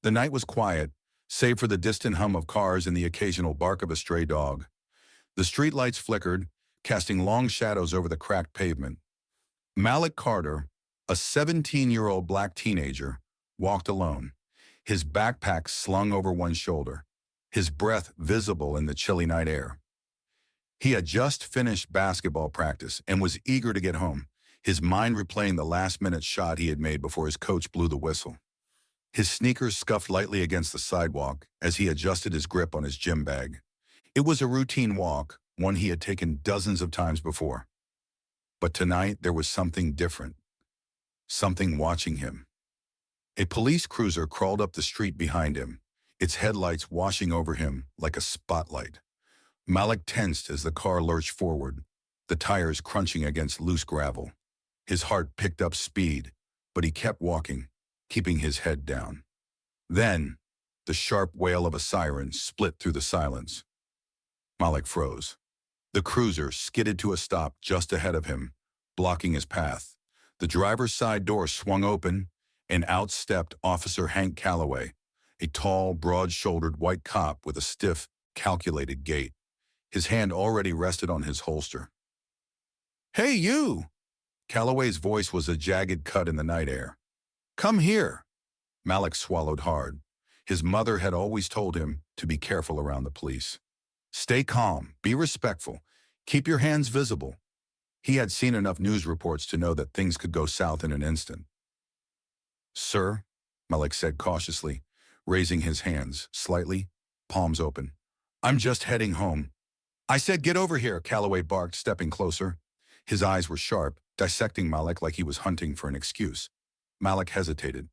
The night was quiet, save for the distant hum of cars and the occasional bark of a stray dog. The streetlights flickered, casting long shadows over the cracked pavement. Malik Carter, a 17-year-old black teenager, walked alone, his backpack slung over one shoulder, his breath visible in the chilly night air. He had just finished basketball practice and was eager to get home, his mind replaying the last-minute shot he had made before his coach blew the whistle. His sneakers scuffed lightly against the sidewalk as he adjusted his grip on his gym bag. It was a routine walk, one he had taken dozens of times before. But tonight there was something different, something watching him. A police cruiser crawled up the street behind him, its headlights washing over him like a spotlight. Malik tensed as the car lurched forward, the tires crunching against loose gravel. His heart picked up speed, but he kept walking, keeping his head down. Then, the sharp wail of a siren split through the silence. Malik froze. The cruiser skidded to a stop just ahead of him, blocking his path. The driver's side door swung open, and out stepped Officer Hank Calloway, a tall, broad-shouldered white cop with a stiff, calculated gait. His hand already rested on his holster. "Hey, you!" Calloway's voice was a jagged cut in the night air. "Come here." Malik swallowed hard. His mother had always told him to be careful around the police. Stay calm, be respectful, keep your hands visible. He had seen enough news reports to know that things could go south in an instant. "Sir," Malik said cautiously, raising his hands slightly, palms open. "I'm just heading home." "I said get over here," Calloway barked, stepping closer. His eyes were sharp, dissecting Malik like he was hunting for an excuse. Malik hesitated.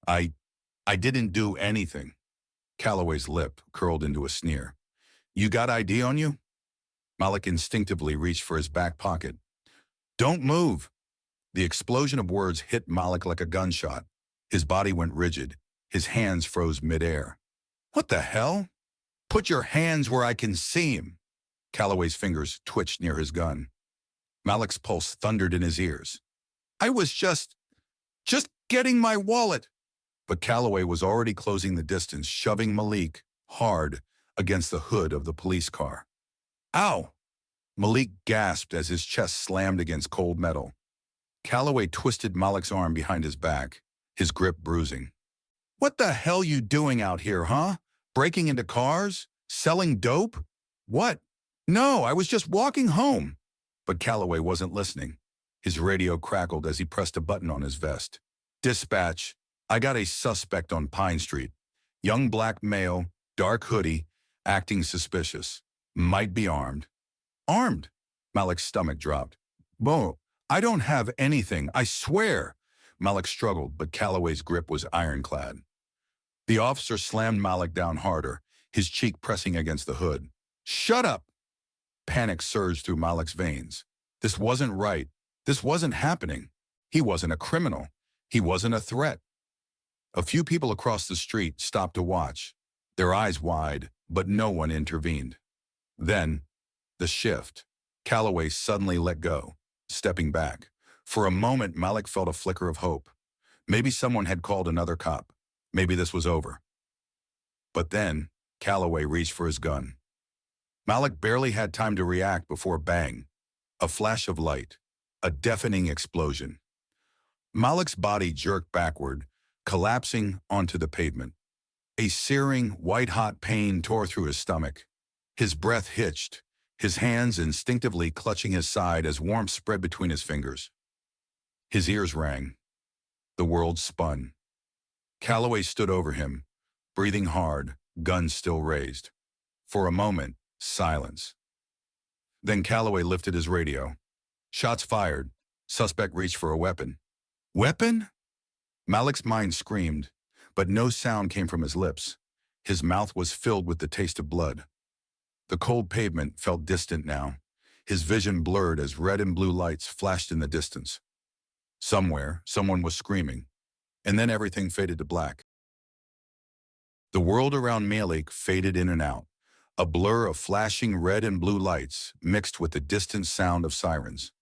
I didn't do anything." Calloway's lip curled into a sneer. "You got ID on you?" Malik instinctively reached for his back pocket. "Don't move." The explosion of words hit Malik like a gunshot. His body went rigid. His hands froze midair. "What the hell?" "Put your hands where I can see him." Calloway's fingers twitched near his gun. Malik's pulse thundered in his ears. "I was just getting my wallet." But Calloway was already closing the distance, shoving Malik hard against the hood of the police car. "Ow!" Malik gasped as his chest slammed against cold metal. Calloway twisted Malik's arm behind his back, his grip bruising. "What the hell you doing out here, huh? Breaking into cars? Selling dope? What?" "No, I was just walking home." But Calloway wasn't listening. His radio crackled as he pressed a button on his vest. "Dispatch, I got a suspect on Pine Street. Young black male, dark hoodie, acting suspicious. Might be armed." "Armed?" Malik's stomach dropped. "Bo, I don't have anything, I swear." Malik struggled, but Calloway's grip was ironclad. The officer slammed Malik down harder, his cheek pressing against the hood. "Shut up!" Panic surged through Malik's veins. This wasn't right. This wasn't happening. He wasn't a criminal. He wasn't a threat. A few people across the street stopped to watch, their eyes wide, but no one intervened. Then, the shift. Calloway suddenly let go, stepping back. For a moment, Malik felt a flicker of hope. Maybe someone had called another cop. Maybe this was over. But then, Calloway reached for his gun. Malik barely had time to react before bang, a flash of light, a deafening explosion. Malik's body jerked backward, collapsing onto the pavement. A searing, white-hot pain tore through his stomach. His breath hitched, his hands instinctively clutching his side as warmth spread between his fingers. His ears rang. The world spun. Calloway stood over him, breathing hard, gun still raised. For a moment, silence. Then Calloway lifted his radio. Shots fired. Suspect reached for a weapon. Weapon? Malik's mind screamed, but no sound came from his lips. His mouth was filled with the taste of blood. The cold pavement felt distant now. His vision blurred as red and blue lights flashed in the distance. Somewhere, someone was screaming, and then everything faded to black. The world around Malik faded in and out, a blur of flashing red and blue lights mixed with the distant sound of sirens.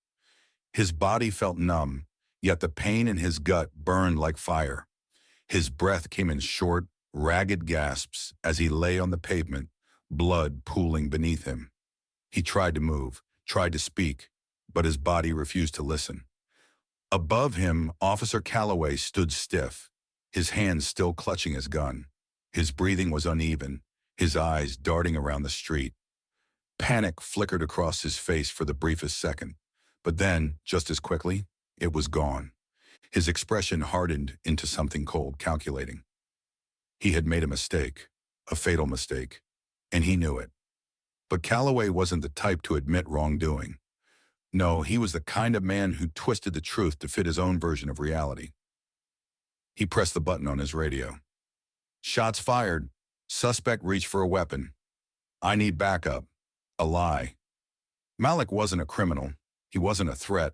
His body felt numb, yet the pain in his gut burned like fire. His breath came in short, ragged gasps as he lay on the pavement, blood pooling beneath him. He tried to move, tried to speak, but his body refused to listen. Above him, Officer Calloway stood stiff, his hands still clutching his gun. His breathing was uneven, his eyes darting around the street. Panic flickered across his face for the briefest second, but then, just as quickly, it was gone. His expression hardened into something cold, calculating. He had made a mistake, a fatal mistake, and he knew it. But Calloway wasn't the type to admit wrongdoing. No, he was the kind of man who twisted the truth to fit his own version of reality. He pressed the button on his radio. Shots fired. Suspect reached for a weapon. I need backup. A lie. Malik wasn't a criminal. He wasn't a threat.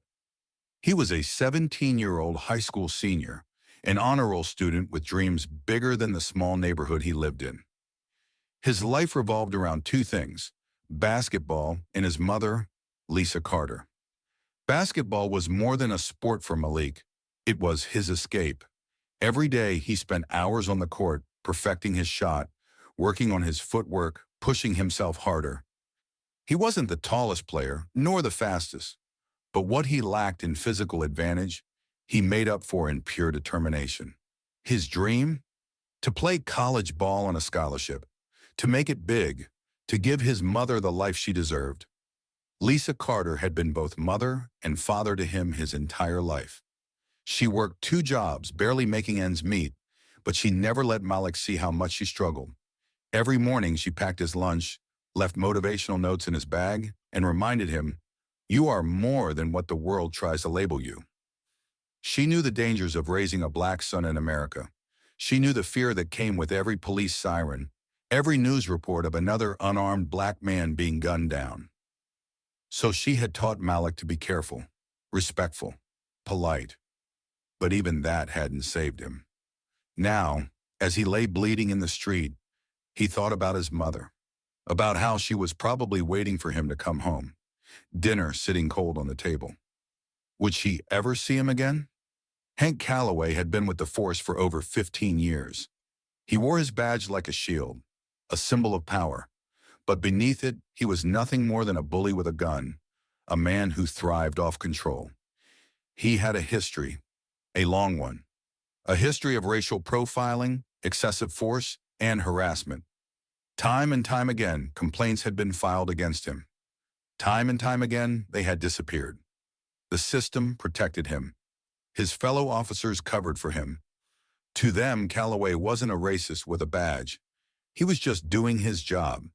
He was a 17-year-old high school senior, an honor roll student with dreams bigger than the small neighborhood he lived in. His life revolved around two things: basketball and his mother, Lisa Carter. Basketball was more than a sport for Malik. It was his escape. Every day he spent hours on the court, perfecting his shot, working on his footwork, pushing himself harder. He wasn't the tallest player, nor the fastest, but what he lacked in physical advantage, he made up for in pure determination. His dream? To play college ball on a scholarship, to make it big, to give his mother the life she deserved. Lisa Carter had been both mother and father to him his entire life. She worked 2 jobs, barely making ends meet, but she never let Malik see how much she struggled. Every morning she packed his lunch, left motivational notes in his bag, and reminded him, "You are more than what the world tries to label you." She knew the dangers of raising a black son in America. She knew the fear that came with every police siren, every news report of another unarmed black man being gunned down. So she had taught Malik to be careful, respectful, polite. But even that hadn't saved him. Now, as he lay bleeding in the street, he thought about his mother, about how she was probably waiting for him to come home, dinner sitting cold on the table. Would she ever see him again? Hank Calloway had been with the force for over 15 years. He wore his badge like a shield, a symbol of power. But beneath it, he was nothing more than a bully with a gun, a man who thrived off control. He had a history, a long one, a history of racial profiling, excessive force, and harassment. Time and time again, complaints had been filed against him. Time and time again, they had disappeared. The system protected him. His fellow officers covered for him. To them, Calloway wasn't a racist with a badge. He was just doing his job.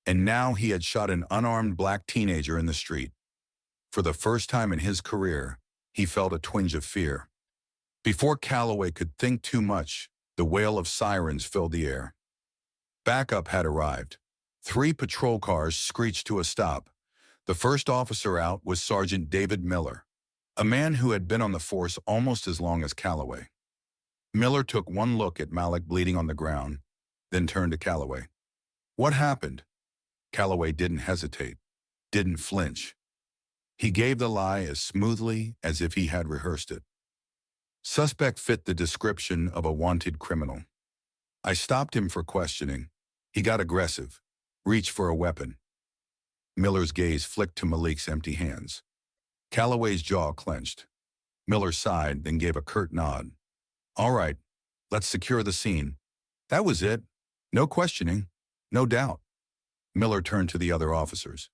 And now he had shot an unarmed black teenager in the street. For the first time in his career, he felt a twinge of fear. Before Calloway could think too much, the wail of sirens filled the air. Backup had arrived. 3 patrol cars screeched to a stop. The first officer out was Sergeant David Miller, a man who had been on the force almost as long as Calloway. Miller took one look at Malik bleeding on the ground, then turned to Calloway. "What happened?" Calloway didn't hesitate, didn't flinch. He gave the lie as smoothly as if he had rehearsed it. Suspect fit the description of a wanted criminal. I stopped him for questioning. He got aggressive, reached for a weapon. Miller's gaze flicked to Malik's empty hands. Calloway's jaw clenched. Miller sighed, then gave a curt nod. "All right, let's secure the scene." That was it. No questioning, no doubt. Miller turned to the other officers.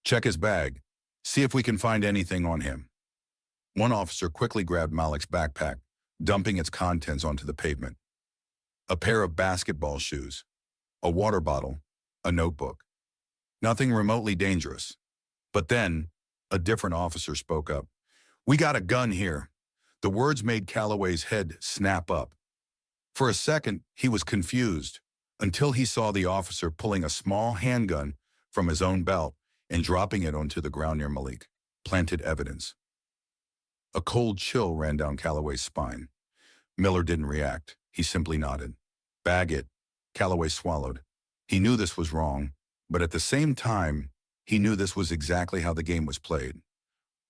"Check his bag. See if we can find anything on him." One officer quickly grabbed Malik's backpack, dumping its contents onto the pavement. A pair of basketball shoes, a water bottle, a notebook. Nothing remotely dangerous. But then, a different officer spoke up. "We got a gun here." The words made Calloway's head snap up. For a second, he was confused, until he saw the officer pulling a small handgun from his own belt and dropping it onto the ground near Malik. Planted evidence. A cold chill ran down Calloway's spine. Miller didn't react. He simply nodded. "Bag it." Calloway swallowed. He knew this was wrong, but at the same time, he knew this was exactly how the game was played.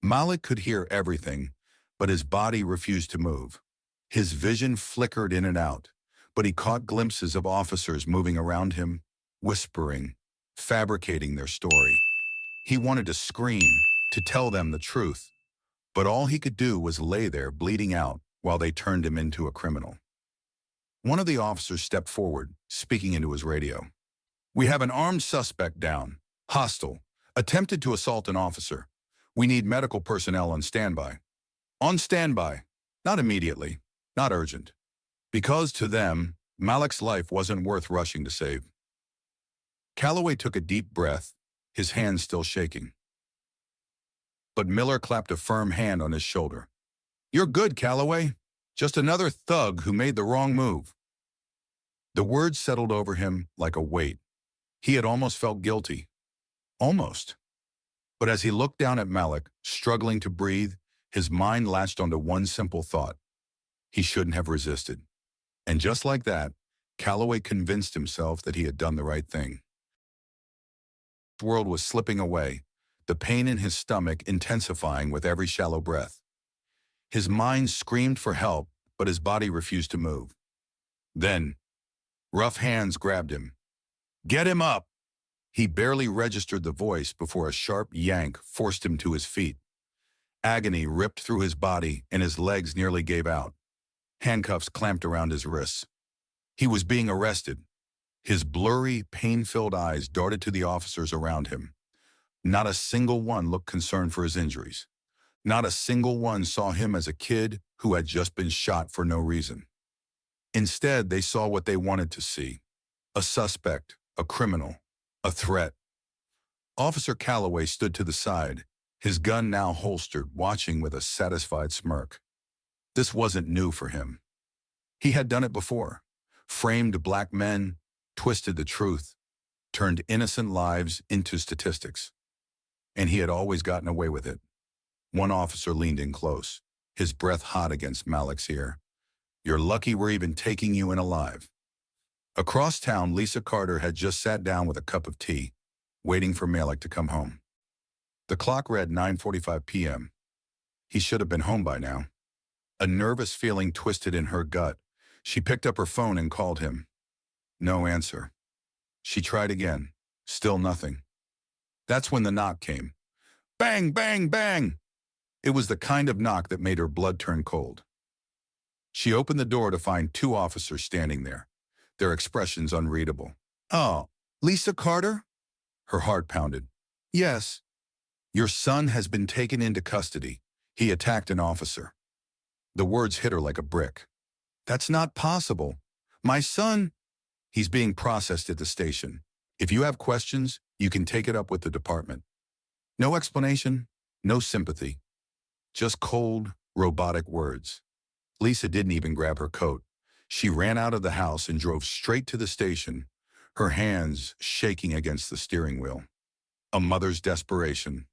Malik could hear everything, but his body refused to move. His vision flickered in and out, but he caught glimpses of officers moving around him, whispering, fabricating their story. He wanted to scream, to tell them the truth, but all he could do was lay there bleeding out while they turned him into a criminal. One of the officers stepped forward, speaking into his radio. "We have an armed suspect down, hostile, attempted to assault an officer. We need medical personnel on standby." On standby, not immediately, not urgent. Because to them, Malik's life wasn't worth rushing to save. Calloway took a deep breath, his hands still shaking. But Miller clapped a firm hand on his shoulder. "You're good, Calloway. Just another thug who made the wrong move." The words settled over him like a weight. He had almost felt guilty. Almost. But as he looked down at Malik, struggling to breathe, his mind latched onto one simple thought. He shouldn't have resisted. And just like that, Calloway convinced himself that he had done the right thing. The world was slipping away, the pain in his stomach intensifying with every shallow breath. His mind screamed for help, but his body refused to move. Then, rough hands grabbed him. "Get him up!" He barely registered the voice before a sharp yank forced him to his feet. Agony ripped through his body and his legs nearly gave out. Handcuffs clamped around his wrists. He was being arrested. His blurry, pain-filled eyes darted to the officers around him. Not a single one looked concerned for his injuries. Not a single one saw him as a kid who had just been shot for no reason. Instead, they saw what they wanted to see. A suspect, a criminal, a threat. Officer Calloway stood to the side, his gun now holstered, watching with a satisfied smirk. This wasn't new for him. He had done it before. Framed black men, twisted the truth, turned innocent lives into statistics. And he had always gotten away with it. One officer leaned in close, his breath hot against Malik's ear. "You're lucky we're even taking you in alive." Across town, Lisa Carter had just sat down with a cup of tea, waiting for Malik to come home. The clock read 9:45 p.m. He should have been home by now. A nervous feeling twisted in her gut. She picked up her phone and called him. No answer. She tried again. Still nothing. That's when the knock came. Bang, bang, bang! It was the kind of knock that made her blood turn cold. She opened the door to find two officers standing there, their expressions unreadable. "Oh, Lisa Carter?" Her heart pounded. "Yes. Your son has been taken into custody. He attacked an officer." The words hit her like a brick. "That's not possible. My son—" "He's being processed at the station. If you have questions, you can take it up with the department." No explanation, no sympathy. Just cold, robotic words. Lisa didn't even grab her coat. She ran out of the house and drove straight to the station, her hands shaking against the steering wheel. A mother's desperation.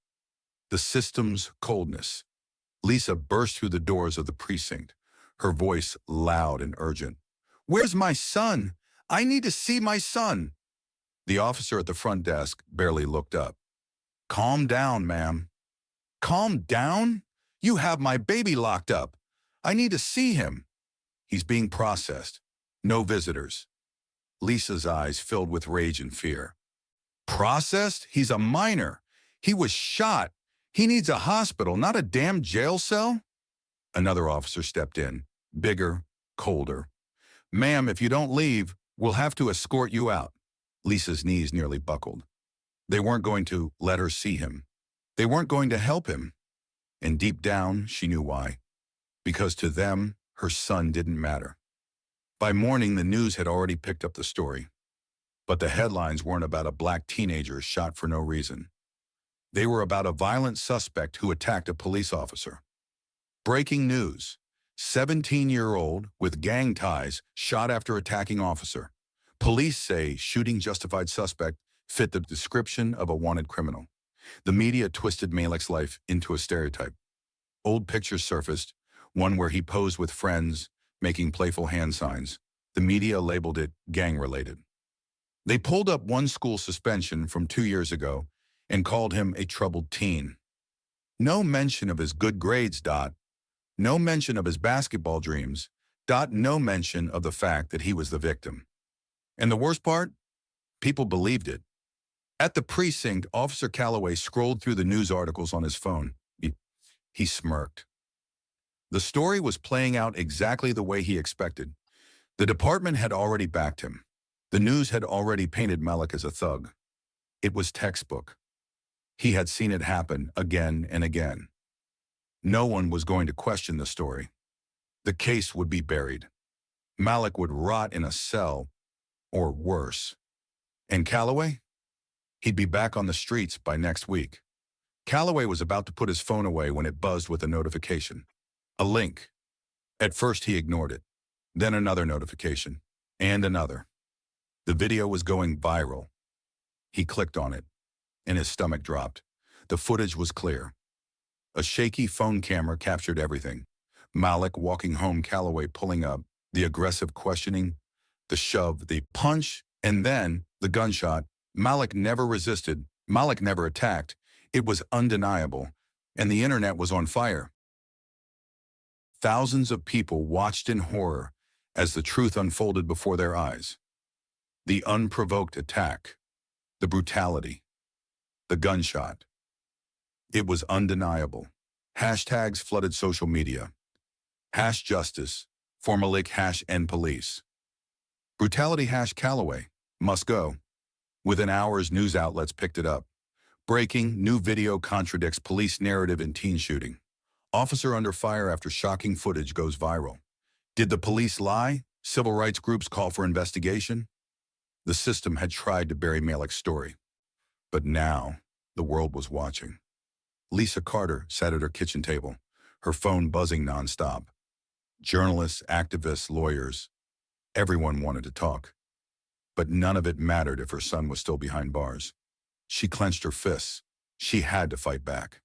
The system's coldness. Lisa burst through the doors of the precinct, her voice loud and urgent. "Where's my son? I need to see my son." The officer at the front desk barely looked up. "Calm down, ma'am." "Calm down? You have my baby locked up. I need to see him." "He's being processed. No visitors." Lisa's eyes filled with rage and fear. "Processed? He's a minor. He was shot. He needs a hospital, not a damn jail cell." Another officer stepped in, bigger, colder. "Ma'am, if you don't leave, we'll have to escort you out." Lisa's knees nearly buckled. They weren't going to let her see him. They weren't going to help him. And deep down, she knew why. Because to them, her son didn't matter. By morning, the news had already picked up the story. But the headlines weren't about a black teenager shot for no reason. They were about a violent suspect who attacked a police officer. Breaking news. 17-year-old with gang ties shot after attacking officer. Police say shooting justified suspect fit the description of a wanted criminal. The media twisted Malik's life into a stereotype. Old pictures surfaced, one where he posed with friends, making playful hand signs. The media labeled it gang-related. They pulled up one school suspension from 2 years ago and called him a troubled teen. No mention of his good grades, No mention of his basketball dreams, No mention of the fact that he was the victim. And the worst part? People believed it. At the precinct, Officer Calloway scrolled through the news articles on his phone. He smirked. The story was playing out exactly the way he expected. The department had already backed him. The news had already painted Malik as a thug. It was textbook. He had seen it happen again and again. No one was going to question the story. The case would be buried. Malik would rot in a cell, or worse. And Calloway? He'd be back on the streets by next week. Calloway was about to put his phone away when it buzzed with a notification. A link. At first he ignored it. Then another notification. And another. The video was going viral. He clicked on it, and his stomach dropped. The footage was clear. A shaky phone camera captured everything. Malik walking home, Calloway pulling up, the aggressive questioning, the shove, the punch, and then the gunshot. Malik never resisted. Malik never attacked. It was undeniable, and the internet was on fire. Thousands of people watched in horror as the truth unfolded before their eyes. The unprovoked attack, the brutality, the gunshot. It was undeniable. Hashtags flooded social media. #justice, for Malik, #end police. Brutality, #Calloway, must go. Within hours, news outlets picked it up. Breaking, new video contradicts police narrative in teen shooting. Officer under fire after shocking footage goes viral. Did the police lie? Civil rights groups call for investigation? The system had tried to bury Malik's story. But now, the world was watching. Lisa Carter sat at her kitchen table, her phone buzzing nonstop. Journalists, activists, lawyers, everyone wanted to talk. But none of it mattered if her son was still behind bars. She clenched her fists. She had to fight back.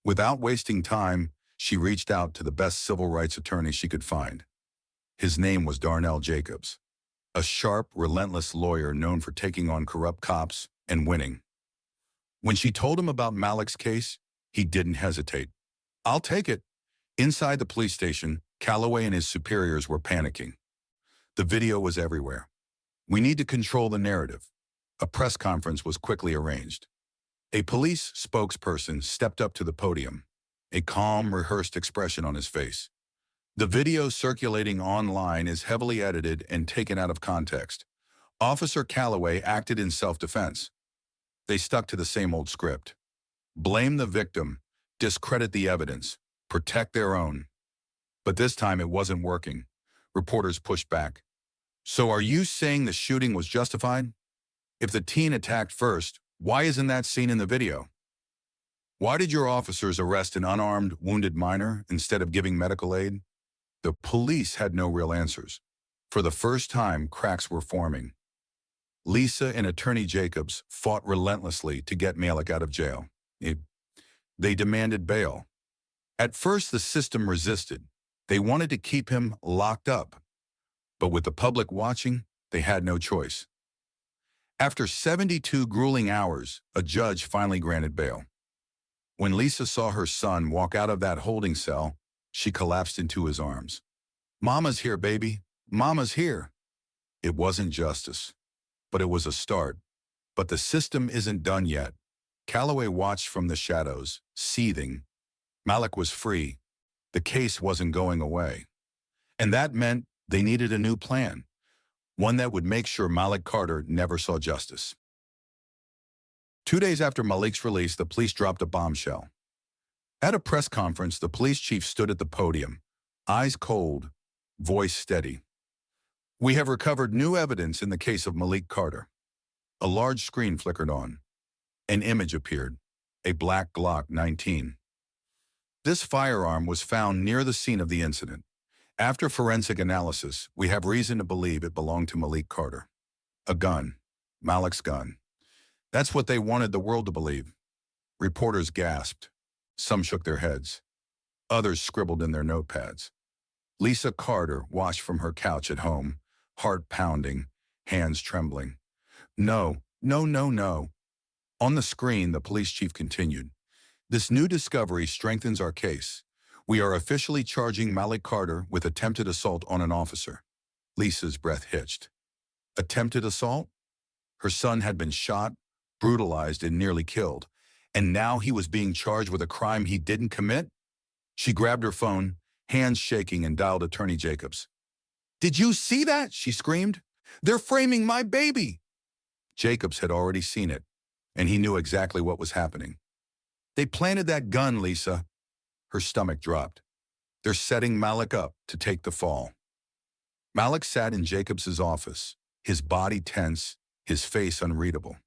Without wasting time, she reached out to the best civil rights attorney she could find. His name was Darnell Jacobs, a sharp, relentless lawyer known for taking on corrupt cops and winning. When she told him about Malik's case, he didn't hesitate. "I'll take it." Inside the police station, Calloway and his superiors were panicking. The video was everywhere. "We need to control the narrative." A press conference was quickly arranged. A police spokesperson stepped up to the podium, a calm, rehearsed expression on his face. The video circulating online is heavily edited and taken out of context. Officer Calloway acted in self-defense. They stuck to the same old script. Blame the victim, discredit the evidence, protect their own. But this time it wasn't working. Reporters pushed back. "So are you saying the shooting was justified? If the teen attacked first, why isn't that seen in the video? Why did your officers arrest an unarmed, wounded minor instead of giving medical aid?" The police had no real answers. For the first time, cracks were forming. Lisa and Attorney Jacobs fought relentlessly to get Malik out of jail. They demanded bail. At first, the system resisted. They wanted to keep him locked up. But with the public watching, they had no choice. After 72 grueling hours, a judge finally granted bail. When Lisa saw her son walk out of that holding cell, she collapsed into his arms. "Mama's here, baby. Mama's here." It wasn't justice, but it was a start. But the system isn't done yet. Calloway watched from the shadows, seething. Malik was free. The case wasn't going away. And that meant they needed a new plan. One that would make sure Malik Carter never saw justice. 2 days after Malik's release, the police dropped a bombshell. At a press conference, the police chief stood at the podium, eyes cold, voice steady. "We have recovered new evidence in the case of Malik Carter." A large screen flickered on. An image appeared, a black Glock 19. This firearm was found near the scene of the incident. After forensic analysis, we have reason to believe it belonged to Malik Carter. A gun. Malik's gun. That's what they wanted the world to believe. Reporters gasped. Some shook their heads. Others scribbled in their notepads. Lisa Carter watched from her couch at home, heart pounding, hands trembling. "No, no, no, no." On the screen, the police chief continued. "This new discovery strengthens our case. We are officially charging Malik Carter with attempted assault on an officer. Lisa's breath hitched. Attempted assault? Her son had been shot, brutalized, and nearly killed, and now he was being charged with a crime he didn't commit? She grabbed her phone, hands shaking, and dialed Attorney Jacobs. "Did you see that?" she screamed. "They're framing my baby!" Jacobs had already seen it, and he knew exactly what was happening. "They planted that gun, Lisa." Her stomach dropped. "They're setting Malik up to take the fall." Malik sat in Jacobs's office, his body tense, his face unreadable.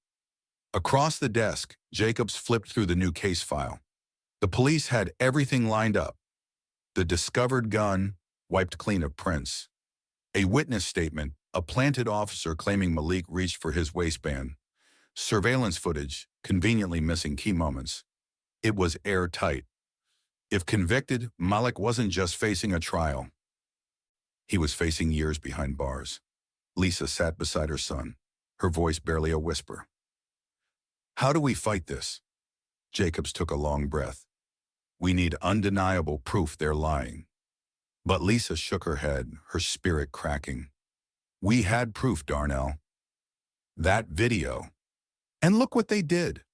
Across the desk, Jacobs flipped through the new case file. The police had everything lined up. The discovered gun, wiped clean of prints. A witness statement, a planted officer claiming Malik reached for his waistband. Surveillance footage, conveniently missing key moments. It was airtight. If convicted, Malik wasn't just facing a trial. He was facing years behind bars. Lisa sat beside her son, her voice barely a whisper. "How do we fight this?" Jacobs took a long breath. "We need undeniable proof they're lying." But Lisa shook her head, her spirit cracking. "We had proof, Darnell. That video. And look what they did."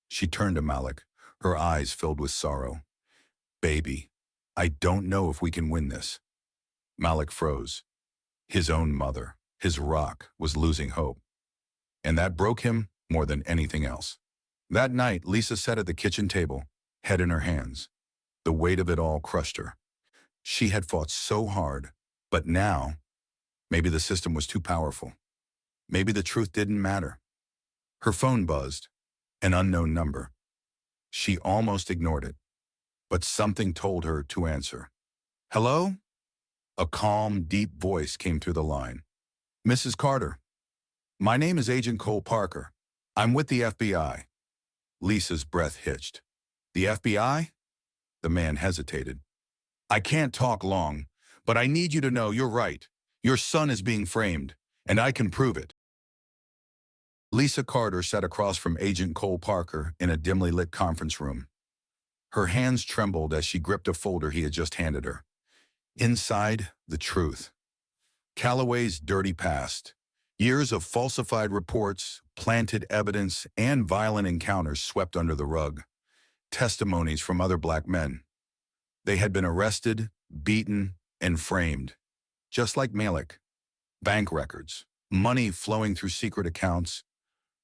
She turned to Malik, her eyes filled with sorrow. "Baby, I don't know if we can win this." Malik froze. His own mother, his rock, was losing hope. And that broke him more than anything else. That night, Lisa sat at the kitchen table, head in her hands. The weight of it all crushed her. She had fought so hard, but now, maybe the system was too powerful. Maybe the truth didn't matter. Her phone buzzed, an unknown number. She almost ignored it, but something told her to answer. "Hello?" A calm, deep voice came through the line. "Mrs. Carter, my name is Agent Cole Parker. I'm with the FBI." Lisa's breath hitched. "The FBI?" The man hesitated. "I can't talk long, but I need you to know you're right. Your son is being framed, and I can prove it." Lisa Carter sat across from Agent Cole Parker in a dimly lit conference room. Her hands trembled as she gripped a folder he had just handed her. Inside, the truth. Calloway's dirty past. Years of falsified reports, planted evidence, and violent encounters swept under the rug. Testimonies from other black men. They had been arrested, beaten, and framed. Just like Malik. Bank records, money flowing through secret accounts,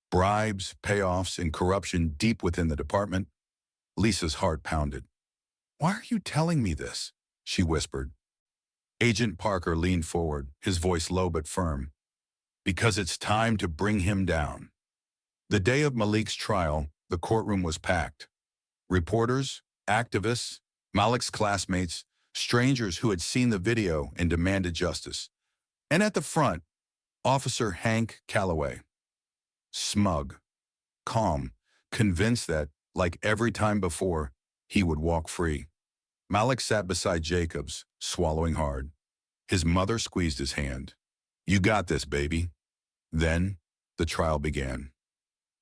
bribes, payoffs, and corruption deep within the department. Lisa's heart pounded. "Why are you telling me this?" she whispered. Agent Parker leaned forward, his voice low but firm. "Because it's time to bring him down." The day of Malik's trial, the courtroom was packed. Reporters, activists, Malik's classmates, strangers who had seen the video and demanded justice. And at the front, Officer Hank Calloway. Smug, calm, convinced that, like every time before, he would walk free. Malik sat beside Jacobs, swallowing hard. His mother squeezed his hand. "You got this, baby." Then, the trial began.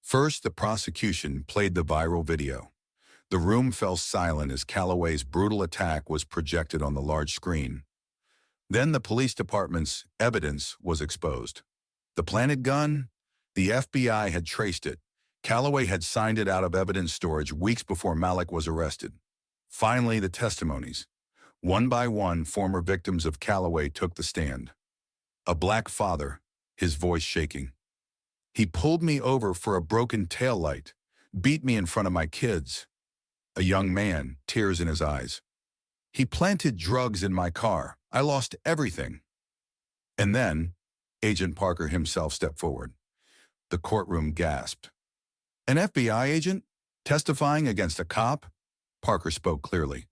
First, the prosecution played the viral video. The room fell silent as Calloway's brutal attack was projected on the large screen. Then the police department's evidence was exposed. The planted gun? The FBI had traced it. Calloway had signed it out of evidence storage weeks before Malik was arrested. Finally, the testimonies. One by one, former victims of Calloway took the stand. A black father, his voice shaking. "He pulled me over for a broken taillight, beat me in front of my kids." A young man, tears in his eyes. "He planted drugs in my car. I lost everything." And then, Agent Parker himself stepped forward. The courtroom gasped. "An FBI agent? Testifying against a cop?" Parker spoke clearly.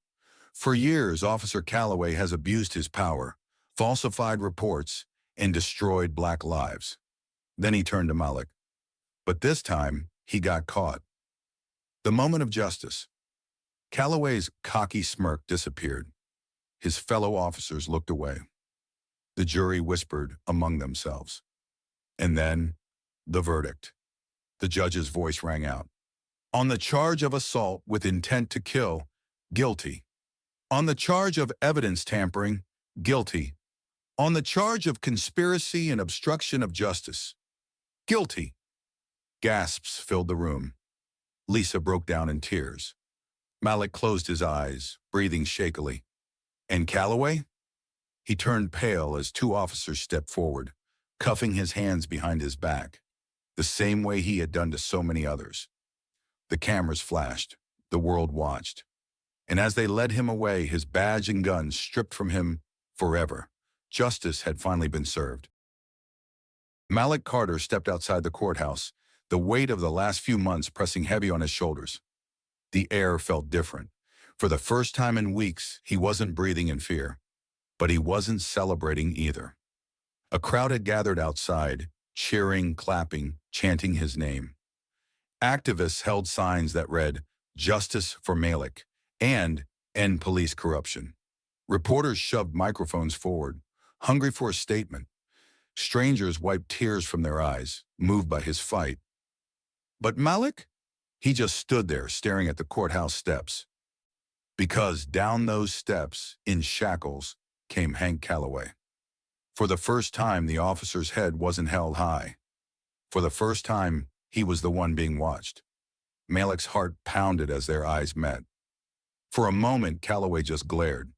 "For years, Officer Calloway has abused his power, falsified reports, and destroyed black lives." Then he turned to Malik. But this time, he got caught. The moment of justice. Calloway's cocky smirk disappeared. His fellow officers looked away. The jury whispered among themselves. And then, the verdict. The judge's voice rang out. "On the charge of assault with intent to kill, guilty." On the charge of evidence tampering, guilty. On the charge of conspiracy and obstruction of justice, guilty. Gasps filled the room. Lisa broke down in tears. Malik closed his eyes, breathing shakily. And Calloway? He turned pale as two officers stepped forward, cuffing his hands behind his back, the same way he had done to so many others. The cameras flashed. The world watched. And as they led him away, his badge and gun stripped from him forever, justice had finally been served. Malik Carter stepped outside the courthouse, the weight of the last few months pressing heavy on his shoulders. The air felt different. For the first time in weeks, he wasn't breathing in fear. But he wasn't celebrating either. A crowd had gathered outside, cheering, clapping, chanting his name. Activists held signs that read, "Justice for Malik," and "End police corruption." Reporters shoved microphones forward, hungry for a statement. Strangers wiped tears from their eyes, moved by his fight. But Malik? He just stood there staring at the courthouse steps. Because down those steps, in shackles, came Hank Calloway. For the first time, the officer's head wasn't held high. For the first time, he was the one being watched. Malik's heart pounded as their eyes met. For a moment, Calloway just glared.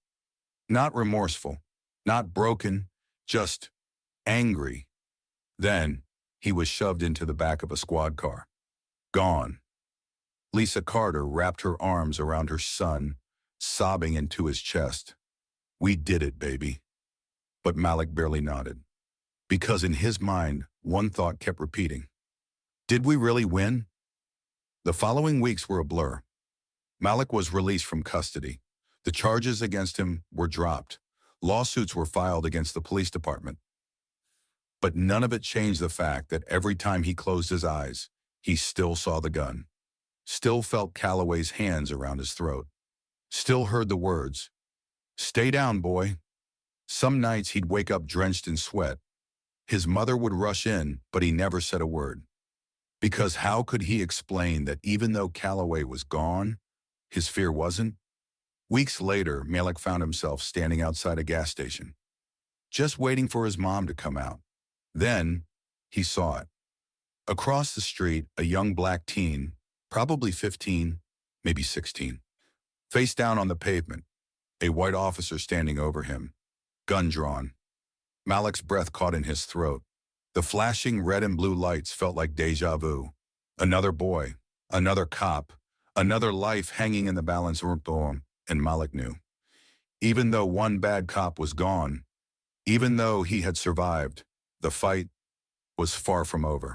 Not remorseful, not broken, just angry. Then, he was shoved into the back of a squad car. Gone. Lisa Carter wrapped her arms around her son, sobbing into his chest. "We did it, baby." But Malik barely nodded. Because in his mind, one thought kept repeating. Did we really win? The following weeks were a blur. Malik was released from custody. The charges against him were dropped. Lawsuits were filed against the police department. But none of it changed the fact that every time he closed his eyes, he still saw the gun. Still felt Calloway's hands around his throat. Still heard the words, "Stay down, boy." Some nights he'd wake up drenched in sweat. His mother would rush in, but he never said a word. Because how could he explain that even though Calloway was gone, his fear wasn't? Weeks later, Malik found himself standing outside a gas station, just waiting for his mom to come out. Then, he saw it. Across the street, a young black teen, probably 15, maybe 16, face down on the pavement, a white officer standing over him, gun drawn. Malik's breath caught in his throat. The flashing red and blue lights felt like deja vu. Another boy, another cop, another life hanging in the balance, and Malik knew. Even though one bad cop was gone, even though he had survived, the fight was far from over.